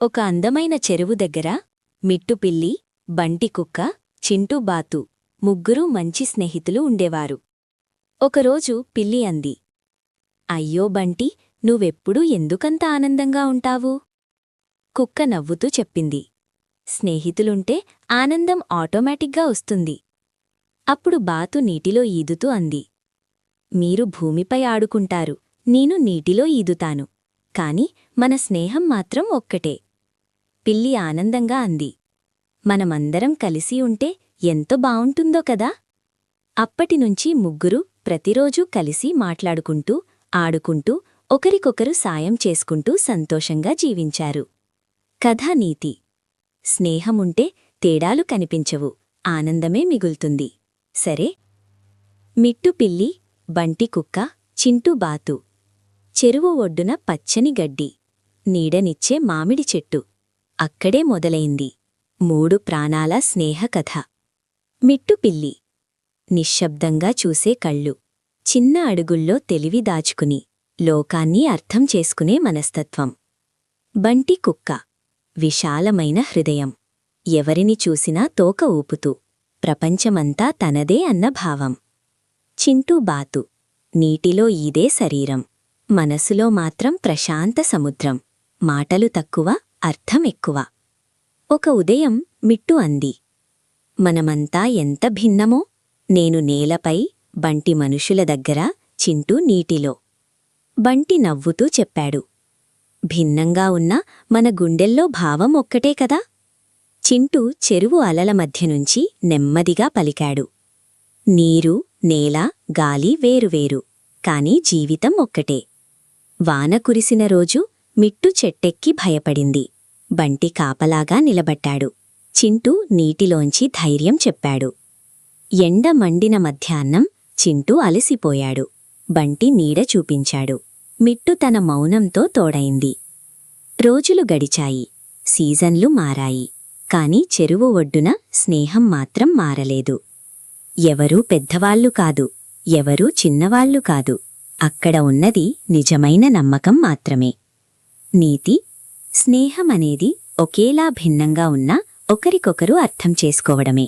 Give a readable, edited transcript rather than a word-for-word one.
ఒక అందమైన చెరువు దగ్గర మిట్టుపిల్లి, బంటికుక్క, చింటూ బాతు ముగ్గురూ మంచి స్నేహితులు ఉండేవారు. ఒకరోజు పిల్లి అంది, అయ్యో బంటి, నువ్వెప్పుడూ ఎందుకంత ఆనందంగా ఉంటావు? కుక్క నవ్వుతూ చెప్పింది, స్నేహితులుంటే ఆనందం ఆటోమేటిక్గా వస్తుంది. అప్పుడు బాతు నీటిలో ఈదుతూ అంది, మీరు భూమిపై ఆడుకుంటారు, నేను నీటిలో ఈదుతాను, కాని మన స్నేహం మాత్రం ఒక్కటే. పిల్లి ఆనందంగా అంది, మనమందరం కలిసి ఉంటే ఎంతో బావుంటుందో కదా. అప్పటినుంచి ముగ్గురూ ప్రతిరోజూ కలిసి మాట్లాడుకుంటూ, ఆడుకుంటూ, ఒకరికొకరు సాయం చేసుకుంటూ సంతోషంగా జీవించారు. కథానీతి: స్నేహముంటే తేడాలు కనిపించవు, ఆనందమే మిగులుతుంది. సరే. మిట్టుపిల్లి, బంటికుక్క, చింటూ బాతు. చెరువు ఒడ్డున పచ్చని గడ్డి, నీడనిచ్చే మామిడి చెట్టు. అక్కడే మొదలైంది 3 ప్రాణాల స్నేహకథ. మిట్టుపిల్లి: నిశ్శబ్దంగా చూసే కళ్ళు, చిన్న అడుగుల్లో తెలివి దాచుకుని లోకాన్ని అర్థం చేసుకునే మనస్తత్వం. బంటికుక్క: విశాలమైన హృదయం, ఎవరిని చూసినా తోక ఊపుతూ ప్రపంచమంతా తనదే అన్న భావం. చింటూ బాతు: నీటిలో ఈదే శరీరం, మనసులో మాత్రం ప్రశాంత సముద్రం, మాటలు తక్కువ, అర్థం ఎక్కువ. ఒక ఉదయం మిట్టు అంది, మనమంతా ఎంత భిన్నమో, నేను నేలపై, బంటి మనుషుల దగ్గర, చింటూ నీటిలో. బంటి నవ్వుతూ చెప్పాడు, భిన్నంగా ఉన్న మన గుండెల్లో భావం ఒక్కటే కదా. చింటూ చెరువు అలల మధ్యనుంచి నెమ్మదిగా పలికాడు, నీరు, నేల, గాలి వేరువేరు, కాని జీవితం ఒక్కటే. వాన కురిసిన రోజు మిట్టు చెట్టెక్కి భయపడింది, బంటి కాపలాగా నిలబడ్డాడు. చింటూ నీటిలోంచి ధైర్యం చెప్పాడు. ఎండ మండిన మధ్యాహ్నం చింటూ అలసిపోయాడు, బంటి నీడ చూపించాడు. మిట్టు తన మౌనంతో తోడైంది. రోజులు గడిచాయి, సీజన్లు మారాయి, కాని చెరువు ఒడ్డున స్నేహం మాత్రం మారలేదు. ఎవరూ పెద్దవాళ్లు కాదు, ఎవరూ చిన్నవాళ్లు కాదు, అక్కడ ఉన్నది నిజమైన నమ్మకం మాత్రమే. నీతి: స్నేహమనేది ఒకేలా భిన్నంగా ఉన్నా ఒకరికొకరు అర్థం చేసుకోవడమే.